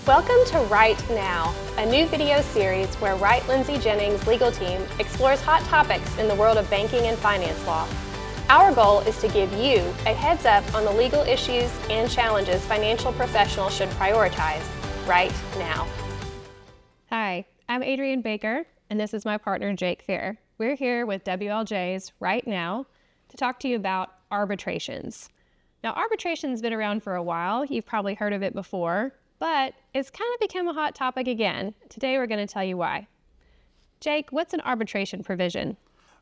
Welcome to Right Now, a new video series where Wright Lindsay Jennings' legal team explores hot topics in the world of banking and finance law. Our goal is to give you a heads up on the legal issues and challenges financial professionals should prioritize right now. Hi, I'm Adrienne Baker, and this is my partner Jake Fair. We're here with WLJ's Right Now to talk to you about arbitrations. Now, arbitration's been around for a while. You've probably heard of it before, but it's kind of become a hot topic again. Today, we're going to tell you why. Jake, what's an arbitration provision?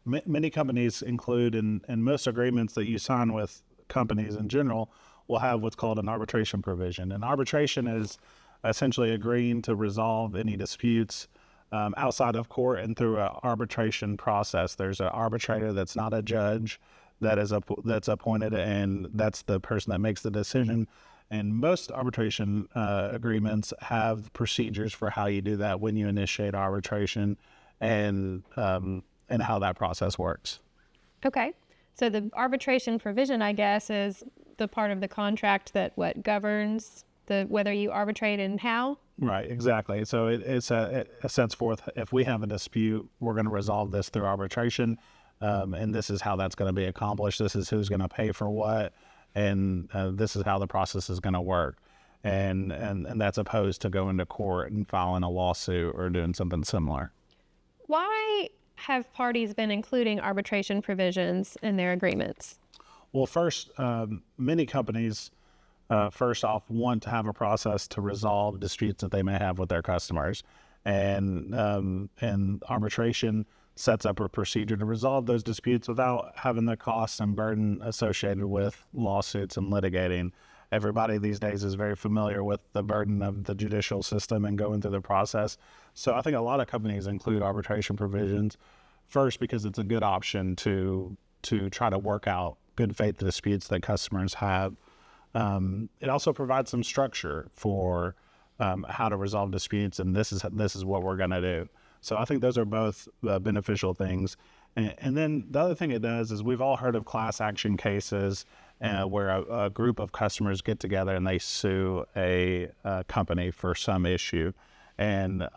Many companies include, in most agreements that you sign with companies in general, will have what's called an arbitration provision. And arbitration is essentially agreeing to resolve any disputes outside of court and through an arbitration process. There's an arbitrator that's not a judge that's appointed, and that's the person that makes the decision. And most arbitration agreements have procedures for how you do that, when you initiate arbitration, and how that process works. Okay, so the arbitration provision, I guess, is the part of the contract that governs whether you arbitrate and how? Right, exactly. So it sets forth, if we have a dispute, we're going to resolve this through arbitration, and this is how that's going to be accomplished. This is who's going to pay for what, and this is how the process is going to work. And that's opposed to going to court and filing a lawsuit or doing something similar. Why have parties been including arbitration provisions in their agreements? Well, first, many companies, first off, want to have a process to resolve disputes that they may have with their customers. And arbitration sets up a procedure to resolve those disputes without having the costs and burden associated with lawsuits and litigating. Everybody these days is very familiar with the burden of the judicial system and going through the process. So I think a lot of companies include arbitration provisions, first because it's a good option to try to work out good faith disputes that customers have. It also provides some structure for how to resolve disputes, and this is what we're going to do. So I think those are both beneficial things. And then the other thing it does is, we've all heard of class action cases where a group of customers get together and they sue a company for some issue. And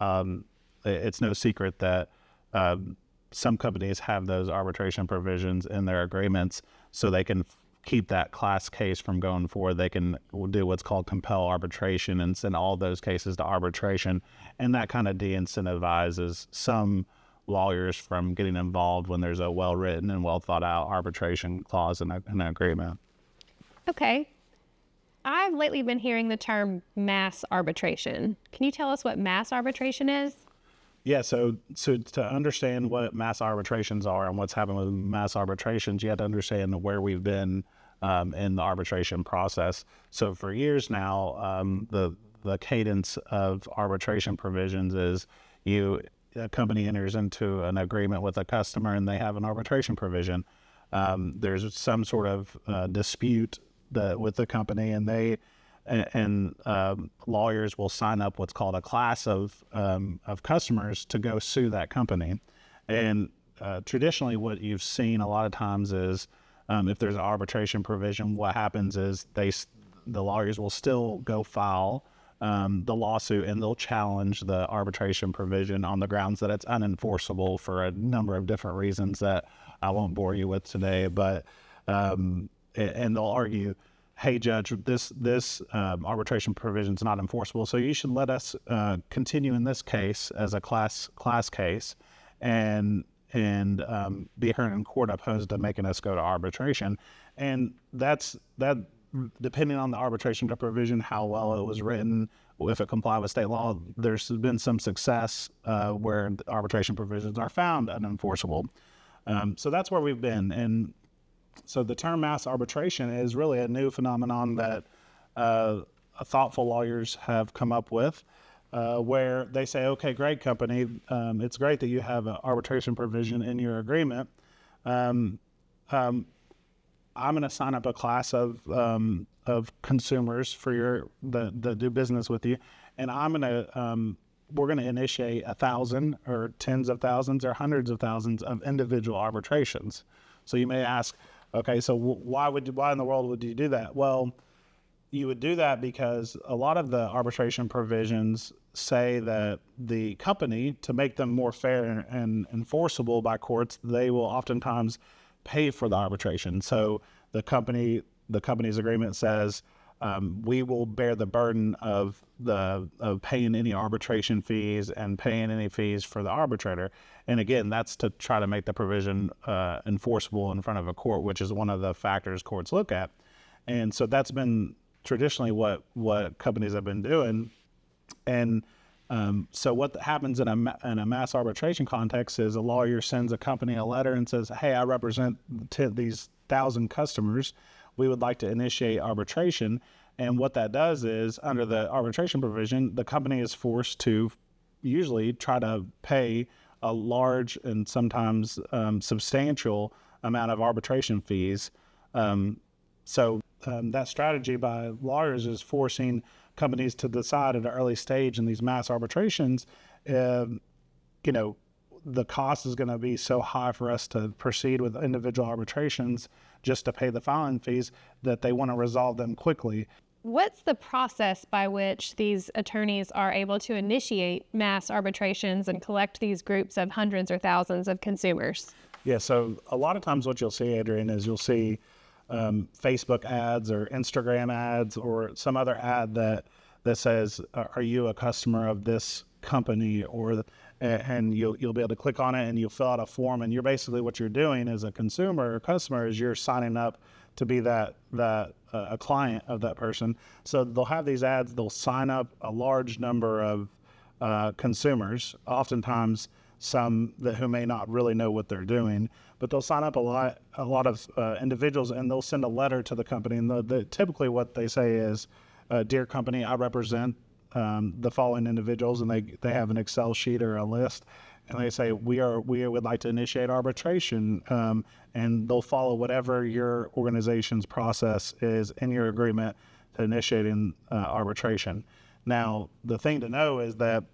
it's no secret that some companies have those arbitration provisions in their agreements so they can keep that class case from going forward. They can do what's called compel arbitration and send all those cases to arbitration. And that kind of de-incentivizes some lawyers from getting involved when there's a well-written and well-thought-out arbitration clause in an agreement. Okay. I've lately been hearing the term mass arbitration. Can you tell us what mass arbitration is? Yeah, so to understand what mass arbitrations are and what's happened with mass arbitrations, you have to understand where we've been in the arbitration process. So for years now, the cadence of arbitration provisions is a company enters into an agreement with a customer and they have an arbitration provision. There's some sort of dispute with the company, and lawyers will sign up what's called a class of customers to go sue that company. And traditionally, what you've seen a lot of times is, if there's an arbitration provision, what happens is the lawyers will still go file the lawsuit, and they'll challenge the arbitration provision on the grounds that it's unenforceable for a number of different reasons that I won't bore you with today. But and they'll argue, hey, judge, this arbitration provision is not enforceable, so you should let us continue in this case as a class case and be heard in court, opposed to making us go to arbitration. And that depending on the arbitration provision, how well it was written, if it complied with state law, there's been some success where the arbitration provisions are found unenforceable. So that's where we've been. And so the term mass arbitration is really a new phenomenon that thoughtful lawyers have come up with, where they say, okay, great company, it's great that you have an arbitration provision in your agreement. I'm going to sign up a class of consumers for that do business with you, and we're going to initiate 1,000 or tens of thousands or hundreds of thousands of individual arbitrations. So you may ask, okay, so why in the world would you do that? Well, you would do that because a lot of the arbitration provisions say that the company, to make them more fair and enforceable by courts, they will oftentimes pay for the arbitration. So the company's agreement says, we will bear the burden of paying any arbitration fees and paying any fees for the arbitrator. And again, that's to try to make the provision enforceable in front of a court, which is one of the factors courts look at. And so that's been traditionally what companies have been doing. And so what happens in a mass arbitration context is a lawyer sends a company a letter and says, hey, I represent these 1,000 customers. We would like to initiate arbitration. And what that does is, under the arbitration provision, the company is forced to usually try to pay a large and sometimes substantial amount of arbitration fees. So that strategy by lawyers is forcing companies to decide at an early stage in these mass arbitrations, the cost is going to be so high for us to proceed with individual arbitrations just to pay the filing fees that they want to resolve them quickly. What's the process by which these attorneys are able to initiate mass arbitrations and collect these groups of hundreds or thousands of consumers? Yeah, so a lot of times what you'll see, Adrian, is you'll see Facebook ads or Instagram ads or some other ad that says, are you a customer of this company? And you'll be able to click on it and you'll fill out a form, and you're basically, what you're doing as a consumer or customer is you're signing up to be a client of that person. So they'll have these ads, they'll sign up a large number of consumers, oftentimes some who may not really know what they're doing, but they'll sign up a lot of individuals, and they'll send a letter to the company. And typically what they say is, dear company, I represent the following individuals, and they have an Excel sheet or a list, and they say we would like to initiate arbitration, and they'll follow whatever your organization's process is in your agreement to initiating arbitration. Now, the thing to know is that,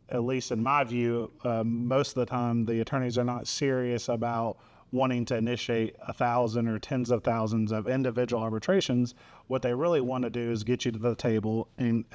at least in my view, most of the time the attorneys are not serious about wanting to initiate 1,000 or tens of thousands of individual arbitrations. What they really want to do is get you to the table and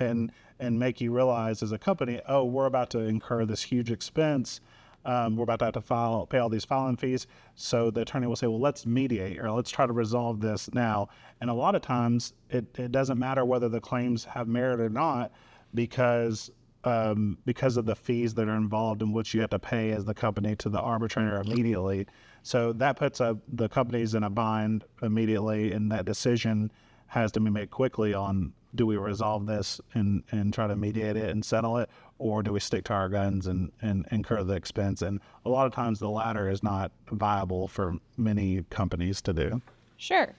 make you realize as a company, oh, we're about to incur this huge expense. We're about to have to pay all these filing fees. So the attorney will say, well, let's mediate, or let's try to resolve this now. And a lot of times it doesn't matter whether the claims have merit or not, because of the fees that are involved in which you have to pay as the company to the arbitrator immediately. So that puts the companies in a bind immediately, and that decision has to be made quickly on, do we resolve this and try to mediate it and settle it, or do we stick to our guns and incur the expense? And a lot of times the latter is not viable for many companies to do. Sure.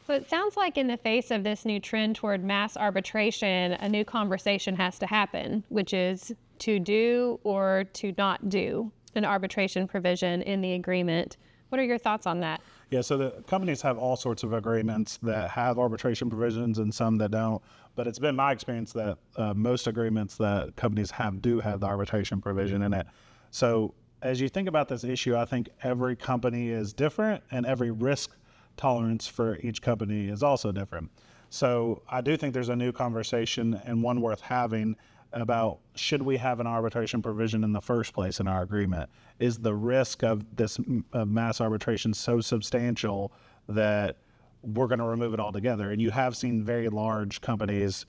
So it sounds like in the face of this new trend toward mass arbitration, a new conversation has to happen, which is to do or to not do an arbitration provision in the agreement. What are your thoughts on that? Yeah, so the companies have all sorts of agreements that have arbitration provisions and some that don't. But it's been my experience that most agreements that companies do have the arbitration provision in it. So as you think about this issue, I think every company is different, and every risk tolerance for each company is also different. So I do think there's a new conversation, and one worth having, about, should we have an arbitration provision in the first place in our agreement? Is the risk of this mass arbitration so substantial that we're going to remove it altogether? And you have seen very large companies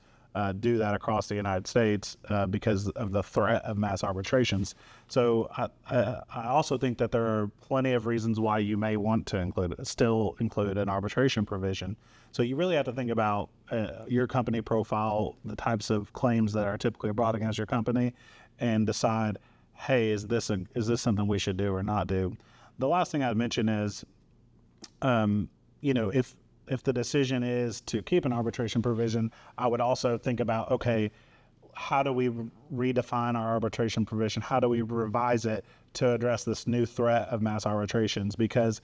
do that across the United States because of the threat of mass arbitrations. So I also think that there are plenty of reasons why you may want to still include an arbitration provision. So you really have to think about your company profile, the types of claims that are typically brought against your company, and decide, hey, is this something we should do or not do? The last thing I'd mention is, if the decision is to keep an arbitration provision, I would also think about, okay, how do we redefine our arbitration provision? How do we revise it to address this new threat of mass arbitrations? Because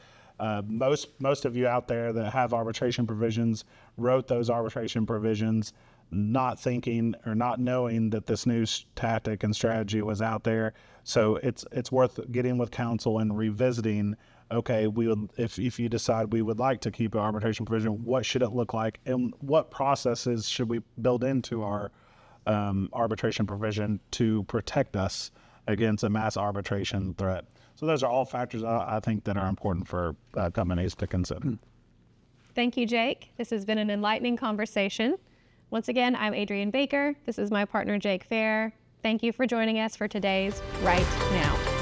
most of you out there that have arbitration provisions wrote those arbitration provisions not thinking or not knowing that this new tactic and strategy was out there. So it's worth getting with counsel and revisiting okay, if you decide we would like to keep an arbitration provision, what should it look like, and what processes should we build into our arbitration provision to protect us against a mass arbitration threat? So those are all factors I think that are important for companies to consider. Thank you, Jake. This has been an enlightening conversation. Once again, I'm Adrienne Baker. This is my partner, Jake Fair. Thank you for joining us for today's Right Now.